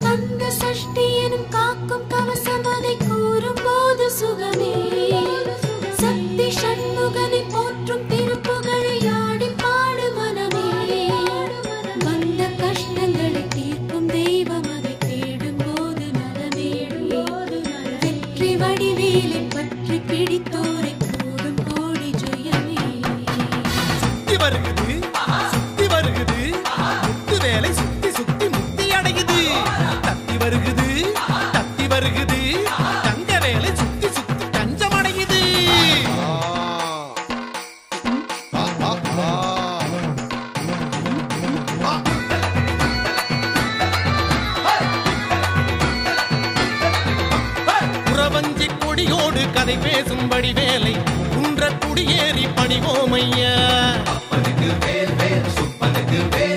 கந்த சஷ்டி எனும் காக்கும் கவசம் அதை கூறும் போது சுகமே சக்தி சண்முகனை போற்றும் திருப்புகழை ஆடி பாடு மனமே வந்த கஷ்டங்களை தீர்க்கும் தெய்வம் அதை தேடும் போது நலமே வெற்றி வடிவேலை பற்றி பிடித்தோரை கூடும் கோடி ஜெயமே சுத்தி வருகுது சுத்தி வருகுது முத்து வேலை சுத்தி சுத்தி முத்தி அடையுது தத்தி வருகுது தங்க வேலை சுத்தி சுத்தி கஞ்சம் அடையுது புறவஞ்சி கொடியோடு கதை பேசும்படி வேலை குன்ற குடியேறி பணிவோமையா அப்பனுக்கு வேல் வேல் சுப்பனுக்கு வேல்